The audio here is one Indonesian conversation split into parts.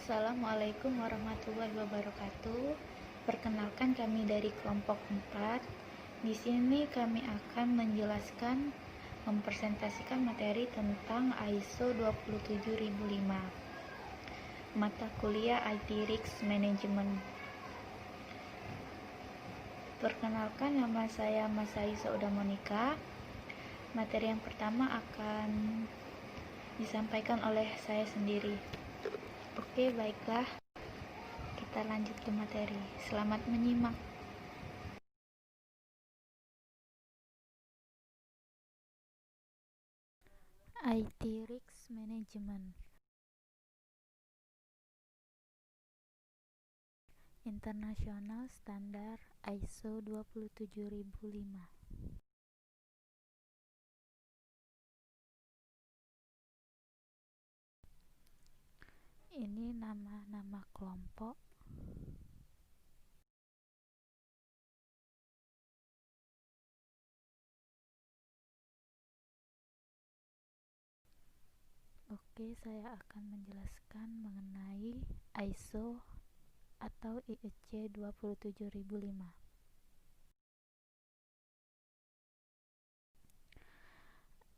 Assalamualaikum warahmatullahi wabarakatuh. Perkenalkan, kami dari kelompok 4. Di sini kami akan mempresentasikan materi tentang ISO 27005, mata kuliah IT Risk Management. Perkenalkan, nama saya Masai Sauda Monika. Materi yang pertama akan disampaikan oleh saya sendiri. Oke, baiklah. Kita lanjut ke materi. Selamat menyimak. IT Risk Management. International Standard ISO 27005. Ini nama kelompok. Oke, saya akan menjelaskan mengenai ISO atau IEC 27005.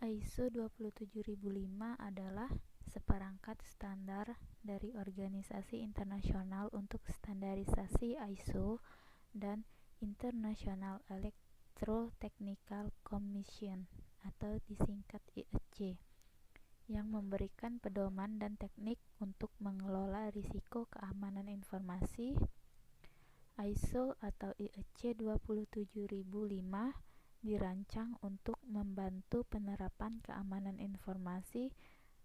ISO 27005 adalah seperangkat standar dari organisasi internasional untuk standarisasi ISO dan International Electrotechnical Commission atau disingkat IEC, yang memberikan pedoman dan teknik untuk mengelola risiko keamanan informasi. ISO atau IEC 27005 dirancang untuk membantu penerapan keamanan informasi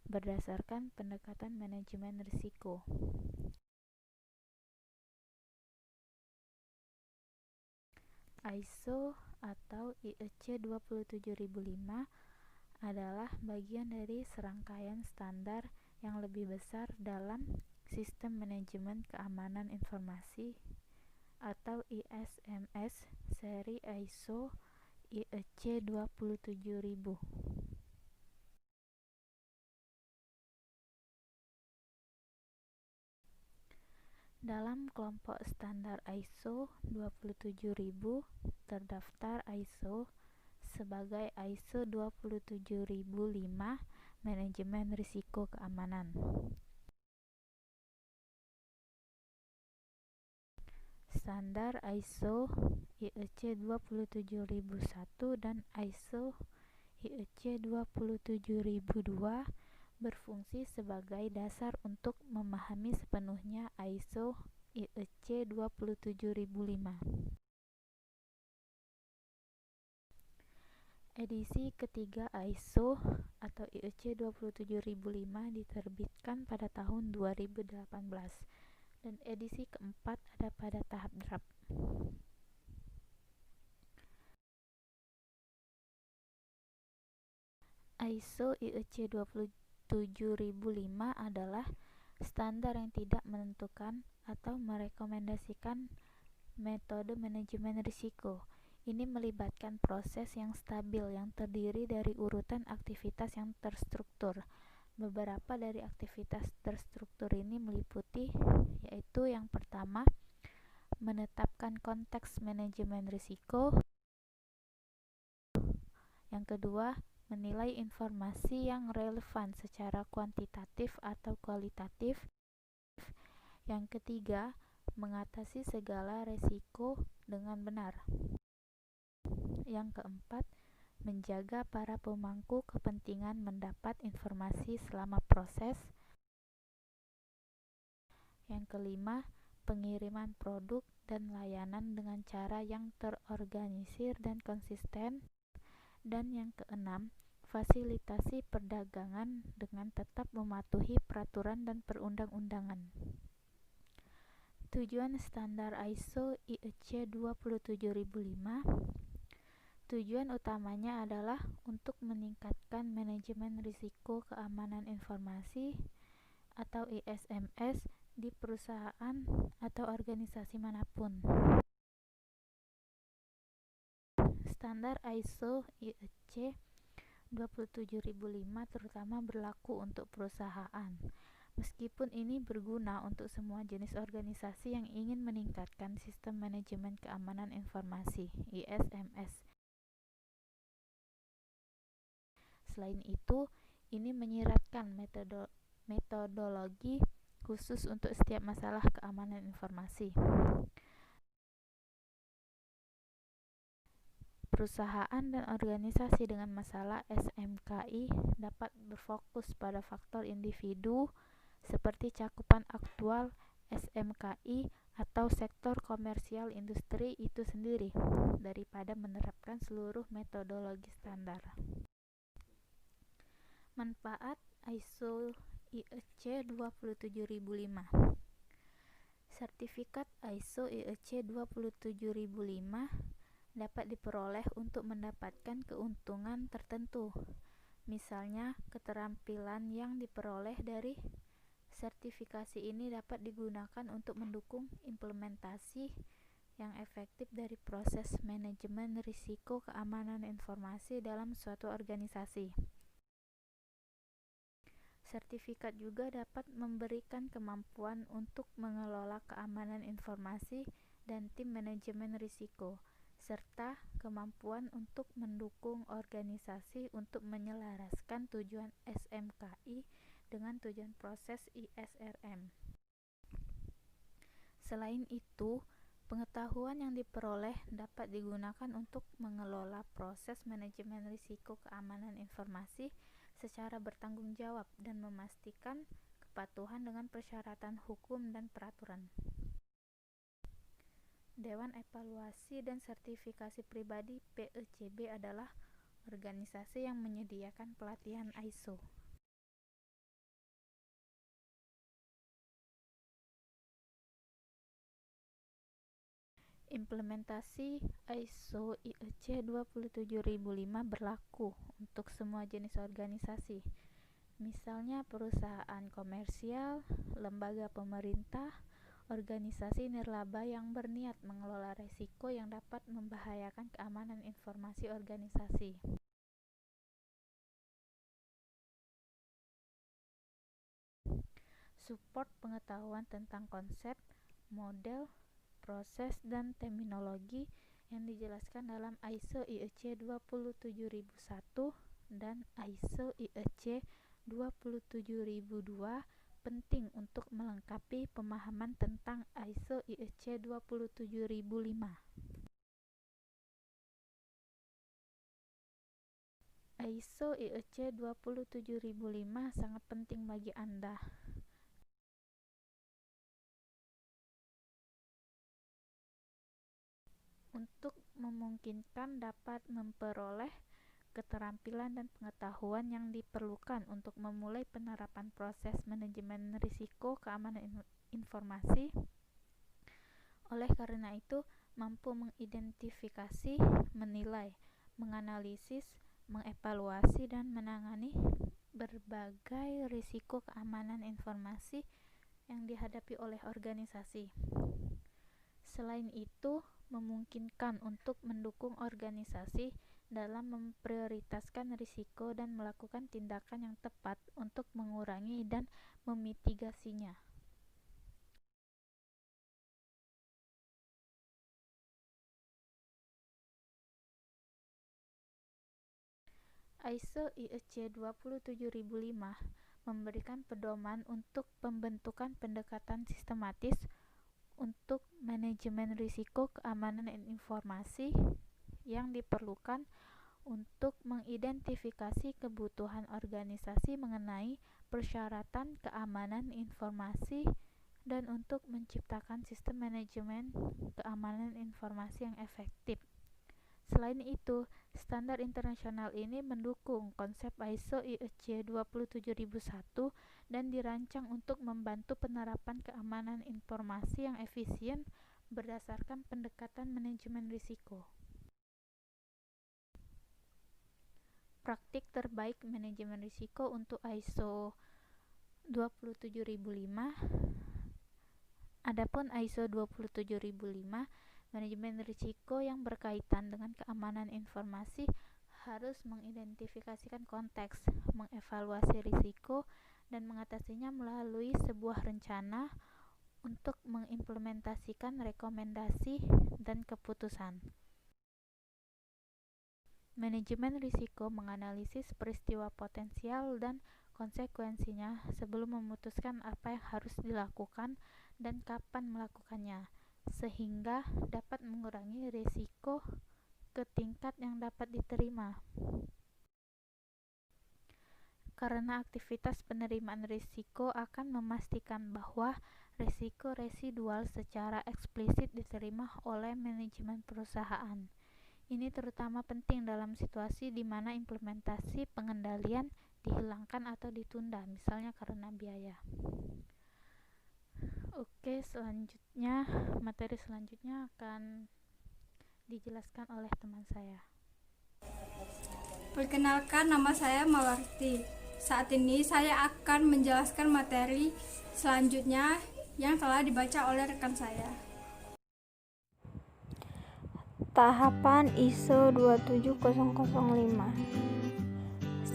berdasarkan pendekatan manajemen risiko. ISO atau IEC 27005 adalah bagian dari serangkaian standar yang lebih besar dalam sistem manajemen keamanan informasi atau ISMS seri ISO IEC 27000. Dalam kelompok standar ISO 27000 terdaftar ISO sebagai ISO 27005 manajemen risiko keamanan. Standar ISO IEC 27001 dan ISO IEC 27002 berfungsi sebagai dasar untuk memahami sepenuhnya ISO IEC 27005. Edisi ketiga ISO atau IEC 27005 diterbitkan pada tahun 2018 dan edisi keempat ada pada tahap draft. ISO IEC 27005 adalah standar yang tidak menentukan atau merekomendasikan metode manajemen risiko. Ini melibatkan proses yang stabil yang terdiri dari urutan aktivitas yang terstruktur. Beberapa dari aktivitas terstruktur ini meliputi, yaitu yang pertama, menetapkan konteks manajemen risiko. Yang kedua, menilai informasi yang relevan secara kuantitatif atau kualitatif. Yang ketiga, mengatasi segala risiko dengan benar. Yang keempat, menjaga para pemangku kepentingan mendapat informasi selama proses. Yang kelima, pengiriman produk dan layanan dengan cara yang terorganisir dan konsisten. Dan yang keenam, fasilitasi perdagangan dengan tetap mematuhi peraturan dan perundang-undangan. Tujuan standar ISO IEC 27005. Tujuan utamanya adalah untuk meningkatkan manajemen risiko keamanan informasi atau ISMS di perusahaan atau organisasi manapun. Standar ISO IEC 27005 terutama berlaku untuk perusahaan. Meskipun ini berguna untuk semua jenis organisasi yang ingin meningkatkan sistem manajemen keamanan informasi (ISMS). Selain itu, ini menyiratkan metodologi khusus untuk setiap masalah keamanan informasi. Perusahaan dan organisasi dengan masalah SMKI dapat berfokus pada faktor individu seperti cakupan aktual SMKI atau sektor komersial industri itu sendiri daripada menerapkan seluruh metodologi standar. Manfaat ISO IEC 27005. Sertifikat ISO IEC 27005 dapat diperoleh untuk mendapatkan keuntungan tertentu. Misalnya, keterampilan yang diperoleh dari sertifikasi ini dapat digunakan untuk mendukung implementasi yang efektif dari proses manajemen risiko keamanan informasi dalam suatu organisasi. Sertifikat juga dapat memberikan kemampuan untuk mengelola keamanan informasi dan tim manajemen risiko, serta kemampuan untuk mendukung organisasi untuk menyelaraskan tujuan SMKI dengan tujuan proses ISRM. Selain itu, pengetahuan yang diperoleh dapat digunakan untuk mengelola proses manajemen risiko keamanan informasi secara bertanggung jawab dan memastikan kepatuhan dengan persyaratan hukum dan peraturan. Dewan Evaluasi dan Sertifikasi Pribadi (PECB) adalah organisasi yang menyediakan pelatihan ISO. Implementasi ISO IEC 27005 berlaku untuk semua jenis organisasi, misalnya perusahaan komersial, lembaga pemerintah, organisasi nirlaba yang berniat mengelola risiko yang dapat membahayakan keamanan informasi organisasi. Support pengetahuan tentang konsep, model, proses, dan terminologi yang dijelaskan dalam ISO IEC 27001 dan ISO IEC 27002 penting untuk melengkapi pemahaman tentang ISO IEC 27005. ISO IEC 27005 sangat penting bagi Anda. Untuk memungkinkan dapat memperoleh keterampilan dan pengetahuan yang diperlukan untuk memulai penerapan proses manajemen risiko keamanan informasi. Oleh karena itu, mampu mengidentifikasi, menilai, menganalisis, mengevaluasi, dan menangani berbagai risiko keamanan informasi yang dihadapi oleh organisasi. Selain itu, memungkinkan untuk mendukung organisasi dalam memprioritaskan risiko dan melakukan tindakan yang tepat untuk mengurangi dan memitigasinya. ISO IEC 27005 memberikan pedoman untuk pembentukan pendekatan sistematis untuk manajemen risiko keamanan informasi yang diperlukan untuk mengidentifikasi kebutuhan organisasi mengenai persyaratan keamanan informasi dan untuk menciptakan sistem manajemen keamanan informasi yang efektif. Selain itu, standar internasional ini mendukung konsep ISO IEC 27001 dan dirancang untuk membantu penerapan keamanan informasi yang efisien berdasarkan pendekatan manajemen risiko. Praktik terbaik manajemen risiko untuk ISO 27005. Adapun ISO 27005, manajemen risiko yang berkaitan dengan keamanan informasi harus mengidentifikasikan konteks, mengevaluasi risiko, dan mengatasinya melalui sebuah rencana untuk mengimplementasikan rekomendasi dan keputusan. Manajemen risiko menganalisis peristiwa potensial dan konsekuensinya sebelum memutuskan apa yang harus dilakukan dan kapan melakukannya, sehingga dapat mengurangi risiko ke tingkat yang dapat diterima. Karena aktivitas penerimaan risiko akan memastikan bahwa risiko residual secara eksplisit diterima oleh manajemen perusahaan. Ini terutama penting dalam situasi di mana implementasi pengendalian dihilangkan atau ditunda, misalnya karena biaya. Oke, materi selanjutnya akan dijelaskan oleh teman saya. Perkenalkan, nama saya Mawarti. Saat ini saya akan menjelaskan materi selanjutnya yang telah dibaca oleh rekan saya. Tahapan ISO 27005. 1.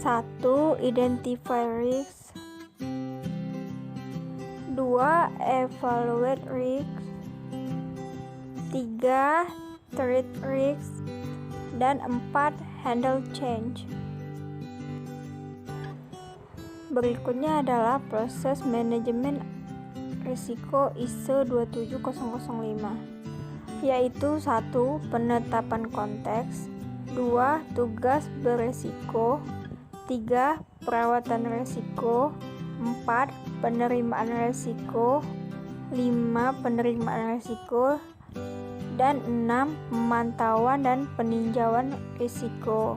Identify risks. 2. Evaluate risks. 3. Treat risks. Dan 4. Handle change. Berikutnya adalah proses manajemen risiko ISO 27005. Yaitu 1. Penetapan konteks, 2. Tugas beresiko, 3. Perawatan resiko, 4. Penerimaan resiko, 5. Penerimaan resiko, dan 6. Pemantauan dan peninjauan risiko.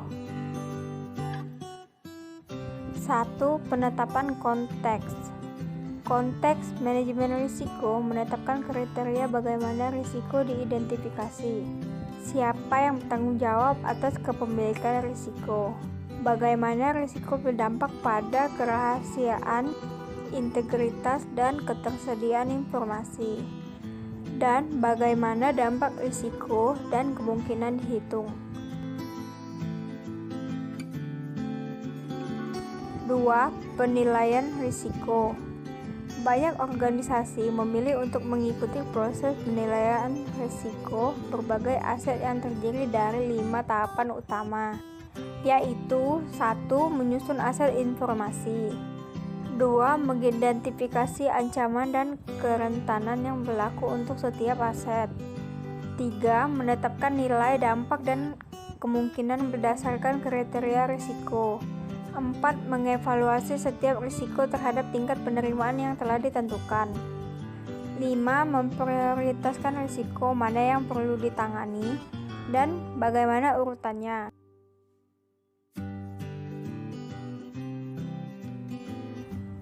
1. Penetapan konteks. Konteks manajemen risiko menetapkan kriteria bagaimana risiko diidentifikasi, siapa yang bertanggung jawab atas kepemilikan risiko, bagaimana risiko berdampak pada kerahasiaan, integritas, dan ketersediaan informasi, dan bagaimana dampak risiko dan kemungkinan dihitung. 2. Penilaian risiko. Banyak organisasi memilih untuk mengikuti proses penilaian risiko berbagai aset yang terdiri dari 5 tahapan utama, yaitu 1. Menyusun aset informasi, 2. Mengidentifikasi ancaman dan kerentanan yang berlaku untuk setiap aset, 3. Menetapkan nilai dampak dan kemungkinan berdasarkan kriteria risiko, 4. Mengevaluasi setiap risiko terhadap tingkat penerimaan yang telah ditentukan. 5. Memprioritaskan risiko mana yang perlu ditangani dan bagaimana urutannya.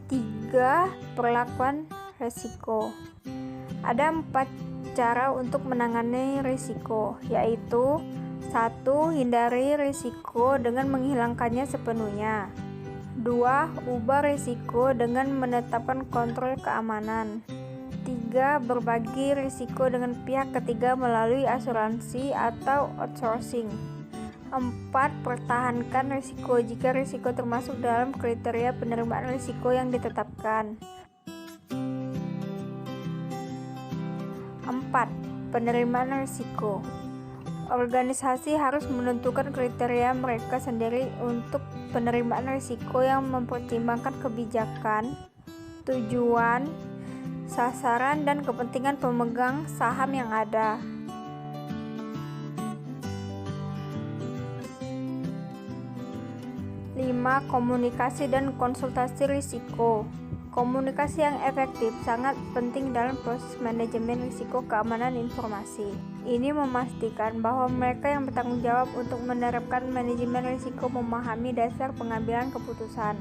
3. Perlakuan risiko. Ada 4 cara untuk menangani risiko, yaitu 1. Hindari risiko dengan menghilangkannya sepenuhnya. 2. Ubah risiko dengan menetapkan kontrol keamanan. 3. Berbagi risiko dengan pihak ketiga melalui asuransi atau outsourcing. 4. Pertahankan risiko jika risiko termasuk dalam kriteria penerimaan risiko yang ditetapkan. 4. Penerimaan risiko. Organisasi harus menentukan kriteria mereka sendiri untuk penerimaan risiko yang mempertimbangkan kebijakan, tujuan, sasaran, dan kepentingan pemegang saham yang ada. 5. Komunikasi dan konsultasi risiko. Komunikasi yang efektif sangat penting dalam proses manajemen risiko keamanan informasi. Ini memastikan bahwa mereka yang bertanggung jawab untuk menerapkan manajemen risiko memahami dasar pengambilan keputusan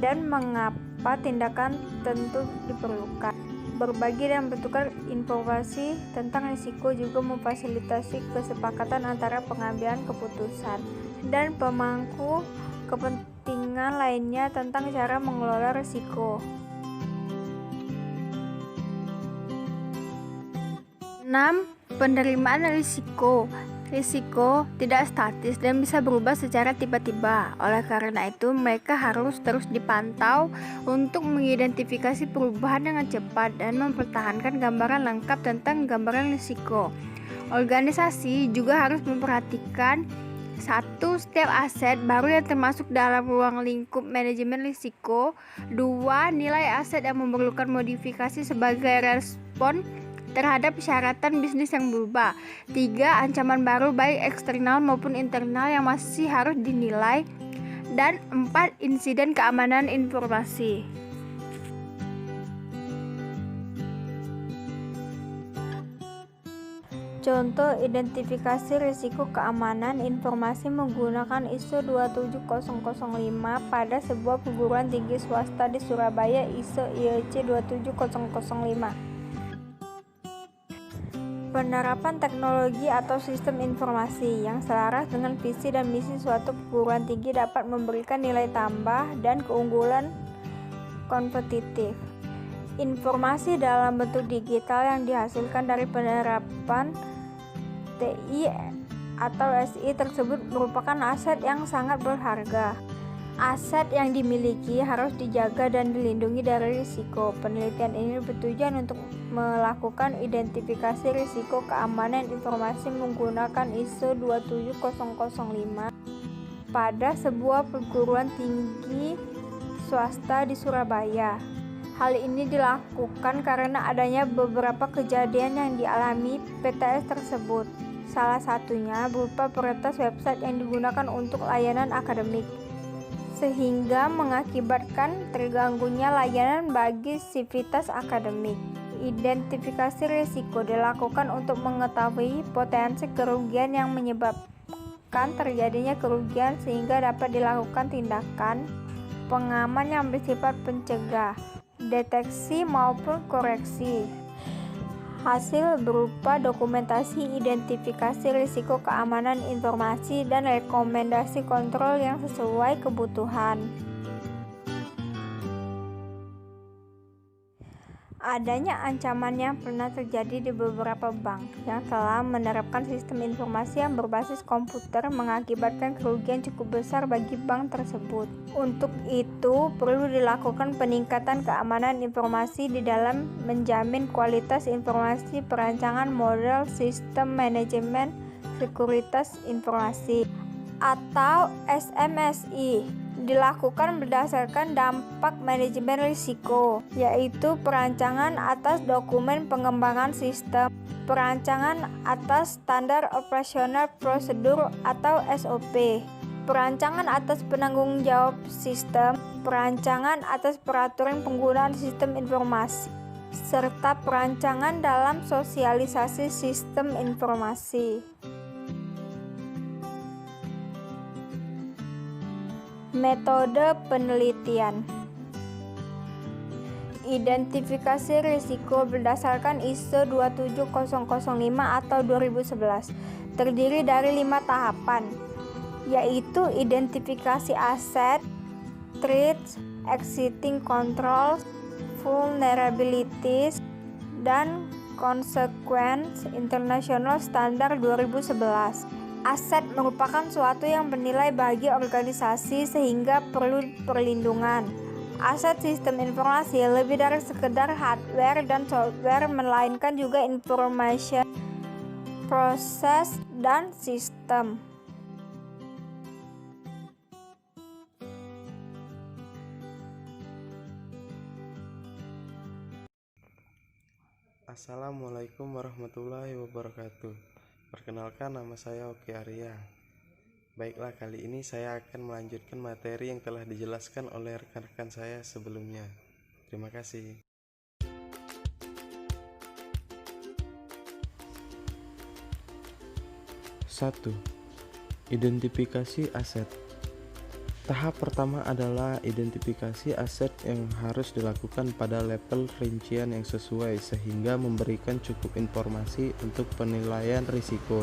dan mengapa tindakan tentu diperlukan. Berbagi dan bertukar informasi tentang risiko juga memfasilitasi kesepakatan antara pengambilan keputusan dan pemangku kepentingan lainnya tentang cara mengelola risiko. 6. Penerimaan risiko. Risiko tidak statis dan bisa berubah secara tiba-tiba. Oleh karena itu, mereka harus terus dipantau untuk mengidentifikasi perubahan dengan cepat dan mempertahankan gambaran lengkap tentang gambaran risiko. Organisasi juga harus memperhatikan satu, setiap aset baru yang termasuk dalam ruang lingkup manajemen risiko. 2, nilai aset yang memerlukan modifikasi sebagai respon terhadap persyaratan bisnis yang berubah. 3, ancaman baru baik eksternal maupun internal yang masih harus dinilai. Dan 4, insiden keamanan informasi. Contoh identifikasi risiko keamanan informasi menggunakan ISO 27005 pada sebuah perguruan tinggi swasta di Surabaya, ISO IEC 27005. Penerapan teknologi atau sistem informasi yang selaras dengan visi dan misi suatu perguruan tinggi dapat memberikan nilai tambah dan keunggulan kompetitif. Informasi dalam bentuk digital yang dihasilkan dari penerapan TI atau SI tersebut merupakan aset yang sangat berharga. Aset yang dimiliki harus dijaga dan dilindungi dari risiko. Penelitian ini bertujuan untuk melakukan identifikasi risiko keamanan informasi menggunakan ISO 27005 pada sebuah perguruan tinggi swasta di Surabaya. Hal ini dilakukan karena adanya beberapa kejadian yang dialami PTS tersebut. Salah satunya berupa peretas website yang digunakan untuk layanan akademik, sehingga mengakibatkan terganggunya layanan bagi sivitas akademik. Identifikasi risiko dilakukan untuk mengetahui potensi kerugian yang menyebabkan terjadinya kerugian sehingga dapat dilakukan tindakan pengaman yang bersifat pencegah, deteksi maupun koreksi. Hasil berupa dokumentasi identifikasi risiko keamanan informasi dan rekomendasi kontrol yang sesuai kebutuhan. Adanya ancaman yang pernah terjadi di beberapa bank yang telah menerapkan sistem informasi yang berbasis komputer mengakibatkan kerugian cukup besar bagi bank tersebut. Untuk itu, perlu dilakukan peningkatan keamanan informasi di dalam menjamin kualitas informasi perancangan model sistem manajemen sekuritas informasi atau SMSI. Dilakukan berdasarkan dampak manajemen risiko, yaitu perancangan atas dokumen pengembangan sistem, perancangan atas standar operasional prosedur atau SOP, perancangan atas penanggung jawab sistem, perancangan atas peraturan penggunaan sistem informasi, serta perancangan dalam sosialisasi sistem informasi. Metode penelitian. Identifikasi risiko berdasarkan ISO 27005 atau 2011 terdiri dari 5 tahapan, yaitu identifikasi aset, threats, existing controls, vulnerabilities, dan consequence International Standard 2011. Aset merupakan suatu yang bernilai bagi organisasi sehingga perlu perlindungan. Aset sistem informasi lebih dari sekedar hardware dan software, melainkan juga information, proses, dan sistem. Assalamualaikum warahmatullahi wabarakatuh. Perkenalkan, nama saya Oki Arya. Baiklah, kali ini saya akan melanjutkan materi yang telah dijelaskan oleh rekan-rekan saya sebelumnya. Terima kasih. Satu, identifikasi aset. Tahap pertama adalah identifikasi aset yang harus dilakukan pada level rincian yang sesuai sehingga memberikan cukup informasi untuk penilaian risiko.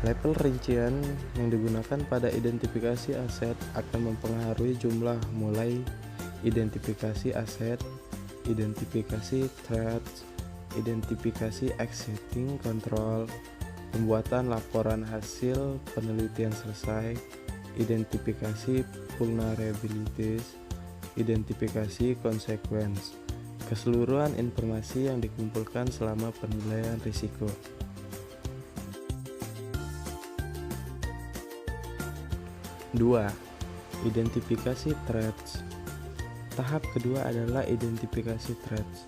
Level rincian yang digunakan pada identifikasi aset akan mempengaruhi jumlah mulai identifikasi aset, identifikasi threats, identifikasi existing control, pembuatan laporan hasil penelitian selesai, identifikasi vulnerabilities, identifikasi consequence, keseluruhan informasi yang dikumpulkan selama penilaian risiko. Dua, identifikasi threats. Tahap kedua adalah identifikasi threats.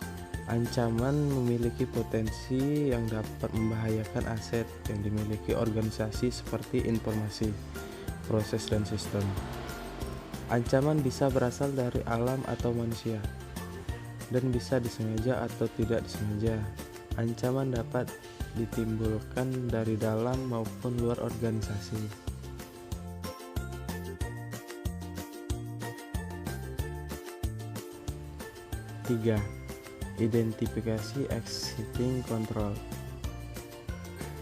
Ancaman memiliki potensi yang dapat membahayakan aset yang dimiliki organisasi seperti informasi, proses, dan sistem. Ancaman bisa berasal dari alam atau manusia, dan bisa disengaja atau tidak disengaja. Ancaman dapat ditimbulkan dari dalam maupun luar organisasi. 3. Identifikasi exiting control.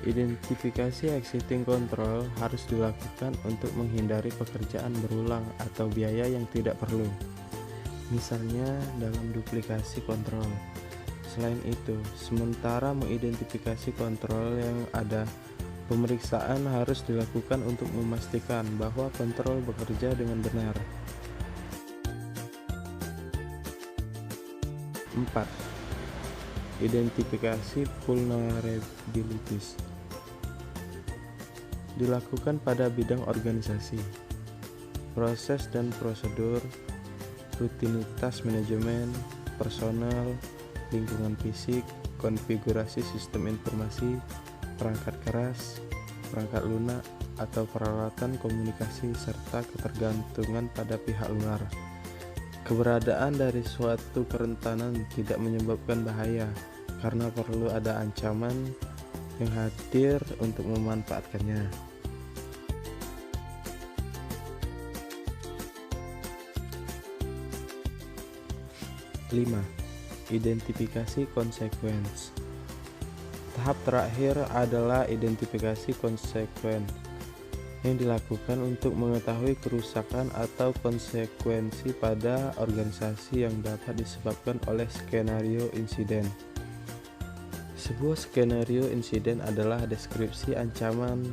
Identifikasi exiting control harus dilakukan untuk menghindari pekerjaan berulang atau biaya yang tidak perlu, misalnya dalam duplikasi kontrol. Selain itu, sementara mengidentifikasi kontrol yang ada, pemeriksaan harus dilakukan untuk memastikan bahwa kontrol bekerja dengan benar. 4. Identifikasi vulnerabilities dilakukan pada bidang organisasi, proses dan prosedur, rutinitas manajemen, personel, lingkungan fisik, konfigurasi sistem informasi, perangkat keras, perangkat lunak, atau peralatan komunikasi, serta ketergantungan pada pihak luar. Keberadaan dari suatu kerentanan tidak menyebabkan bahaya, karena perlu ada ancaman yang hadir untuk memanfaatkannya. 5. Identifikasi consequence. Tahap terakhir adalah identifikasi consequence, yang dilakukan untuk mengetahui kerusakan atau konsekuensi pada organisasi yang dapat disebabkan oleh skenario insiden. Sebuah skenario insiden adalah deskripsi ancaman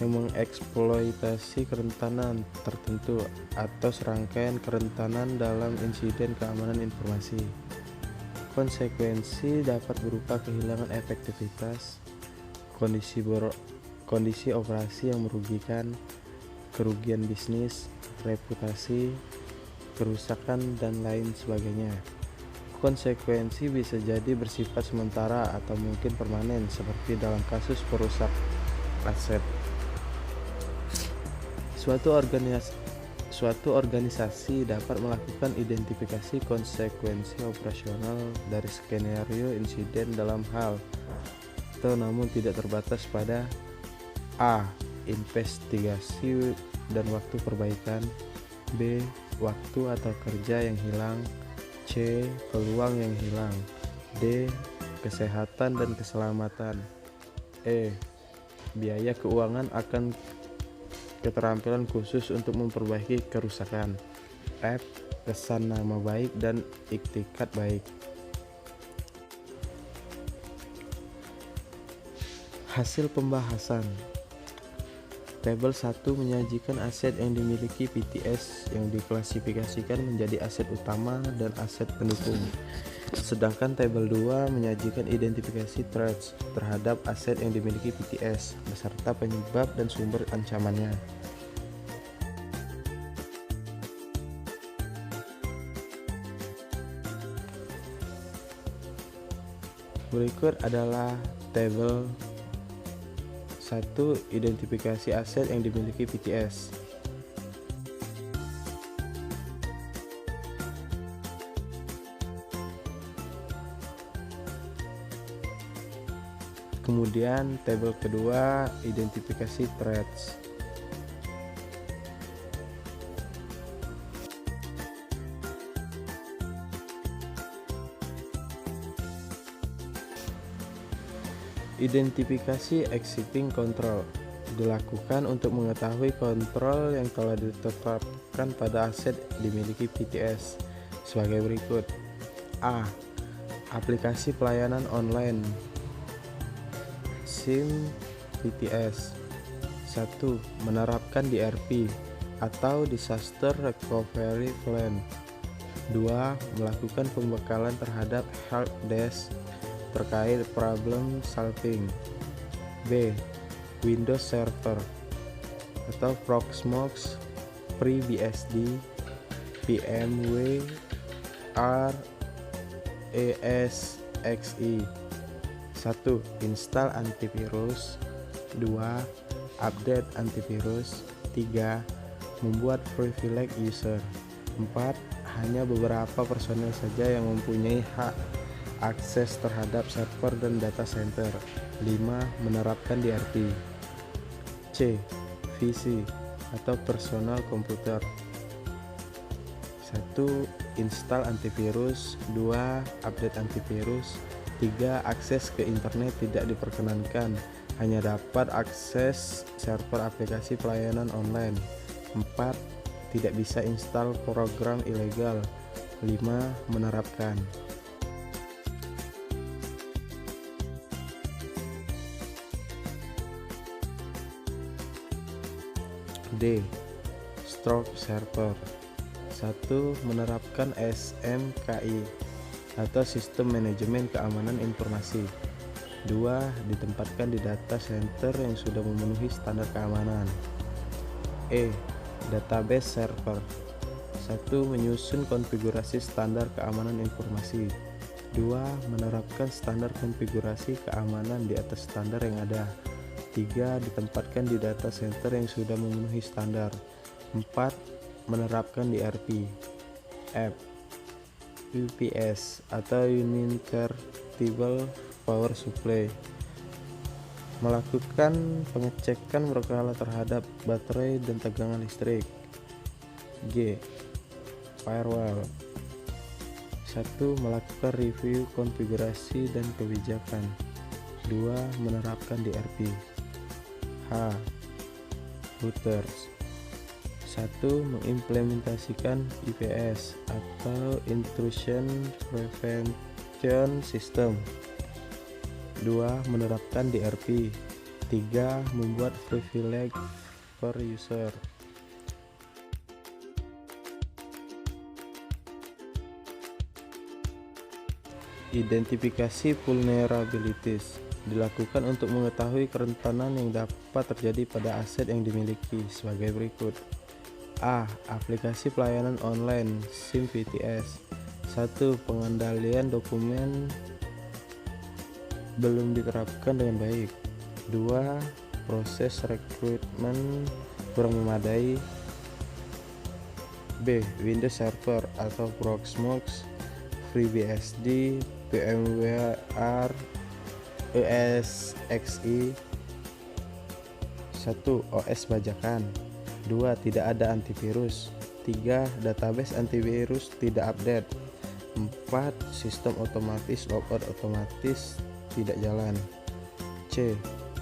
yang mengeksploitasi kerentanan tertentu atau serangkaian kerentanan dalam insiden keamanan informasi. Konsekuensi dapat berupa kehilangan efektivitas, kondisi operasi yang merugikan, kerugian bisnis, reputasi, kerusakan, dan lain sebagainya. Konsekuensi bisa jadi bersifat sementara atau mungkin permanen, seperti dalam kasus perusak aset. Suatu organisasi dapat melakukan identifikasi konsekuensi operasional dari skenario insiden dalam hal atau namun tidak terbatas pada A. Investigasi dan waktu perbaikan, B. Waktu atau kerja yang hilang, C. Peluang yang hilang, D. Kesehatan dan keselamatan, E. Biaya keuangan akan keterampilan khusus untuk memperbaiki kerusakan, F. Kesan nama baik dan iktikat baik. Hasil pembahasan. Tabel 1 menyajikan aset yang dimiliki PTS yang diklasifikasikan menjadi aset utama dan aset pendukung. Sedangkan tabel 2 menyajikan identifikasi threats terhadap aset yang dimiliki PTS beserta penyebab dan sumber ancamannya. Berikut adalah tabel 1. Identifikasi aset yang dimiliki PTS. Kemudian tabel kedua, identifikasi threats. Identifikasi exiting control dilakukan untuk mengetahui kontrol yang telah ditetapkan pada aset dimiliki PTS sebagai berikut. A. Aplikasi pelayanan online, SIM, VTS. 1. Menerapkan DRP atau Disaster Recovery Plan. 2. Melakukan pembekalan terhadap help desk terkait problem solving. B. Windows Server atau Proxmox, FreeBSD, VMware, ESXi. 1. Install antivirus. 2. Update antivirus. 3. Membuat privilege user. 4. Hanya beberapa personel saja yang mempunyai hak akses terhadap server dan data center. 5. Menerapkan DRP. C. PC atau personal komputer. 1. Install antivirus. 2. Update antivirus. 3. Akses ke internet tidak diperkenankan, hanya dapat akses server aplikasi pelayanan online. 4. Tidak bisa install program ilegal. 5. Menerapkan. D. Stroke Server. 1. Menerapkan SMKI atau Sistem Manajemen Keamanan Informasi. 2. Ditempatkan di data center yang sudah memenuhi standar keamanan. E. Database Server. 1. Menyusun konfigurasi standar keamanan informasi. 2. Menerapkan standar konfigurasi keamanan di atas standar yang ada. 3. Ditempatkan di data center yang sudah memenuhi standar. 4. Menerapkan DRP. F. UPS atau Uninterruptible Power Supply. Melakukan pengecekan berkala terhadap baterai dan tegangan listrik. G. Firewall. 1. Melakukan review konfigurasi dan kebijakan. 2. Menerapkan DRP. H. Routers. 1. Mengimplementasikan IPS atau Intrusion Prevention System. 2. Menerapkan DRP. 3. Membuat privilege per user. Identifikasi vulnerabilities dilakukan untuk mengetahui kerentanan yang dapat terjadi pada aset yang dimiliki sebagai berikut. A. Aplikasi pelayanan online SIM VTS. 1. Pengendalian dokumen belum diterapkan dengan baik. 2. Proses rekrutmen kurang memadai. B. Windows Server atau Proxmox, FreeBSD, VMware, ESXi. 1. OS bajakan. 2. Tidak ada antivirus. 3. Database antivirus tidak update. 4. Sistem otomatis logout otomatis tidak jalan. C.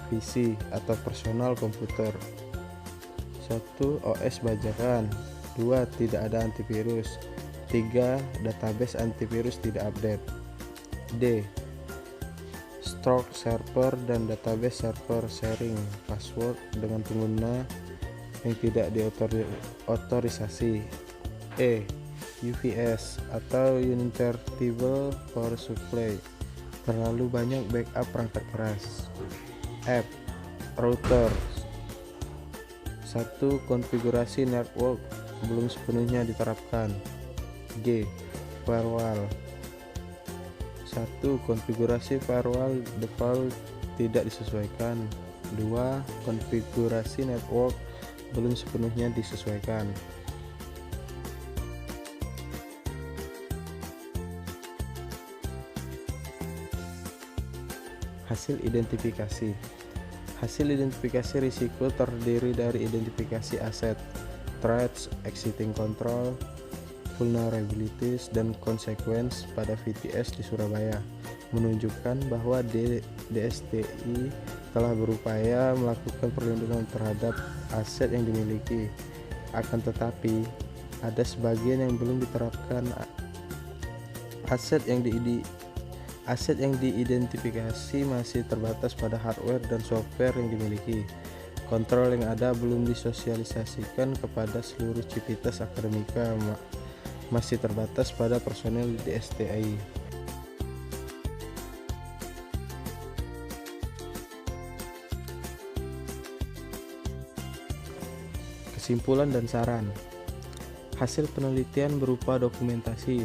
PC atau personal komputer. 1. OS bajakan. 2. Tidak ada antivirus. 3. Database antivirus tidak update. D. Stroke server dan database server sharing password dengan pengguna yang tidak diotorisasi. E. UPS atau Uninterruptible Power Supply. Terlalu banyak backup perangkat keras. F. Router. 1. Konfigurasi network belum sepenuhnya diterapkan. G. Firewall. 1. Konfigurasi firewall default tidak disesuaikan. 2. Konfigurasi network belum sepenuhnya disesuaikan. Hasil identifikasi. Hasil identifikasi risiko terdiri dari identifikasi aset, threats, exiting control, vulnerabilities, dan consequence pada VTS di Surabaya, menunjukkan bahwa DSTI telah berupaya melakukan perlindungan terhadap aset yang dimiliki. Akan tetapi, ada sebagian yang belum diterapkan. Aset yang diidentifikasi masih terbatas pada hardware dan software yang dimiliki. Kontrol yang ada belum disosialisasikan kepada seluruh civitas akademika, masih terbatas pada personel di STI. Kesimpulan dan saran. Hasil penelitian berupa dokumentasi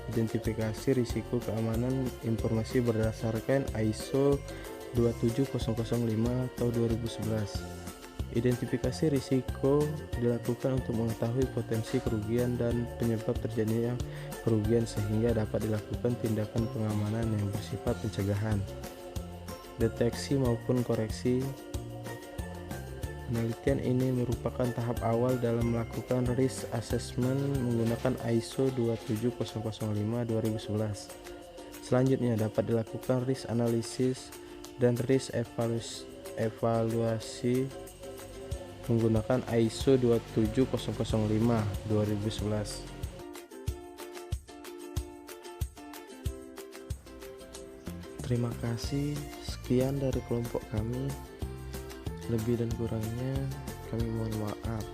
identifikasi risiko keamanan informasi berdasarkan ISO 27005 atau 2011. Identifikasi risiko dilakukan untuk mengetahui potensi kerugian dan penyebab terjadinya kerugian sehingga dapat dilakukan tindakan pengamanan yang bersifat pencegahan, deteksi maupun koreksi. Penelitian ini merupakan tahap awal dalam melakukan risk assessment menggunakan ISO 27005-2011. Selanjutnya dapat dilakukan risk analysis dan risk evaluasi menggunakan ISO 27005-2011. Terima kasih, sekian dari kelompok kami. Lebih dan kurangnya kami mohon maaf.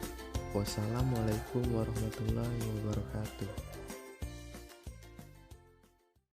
Wassalamualaikum warahmatullahi wabarakatuh.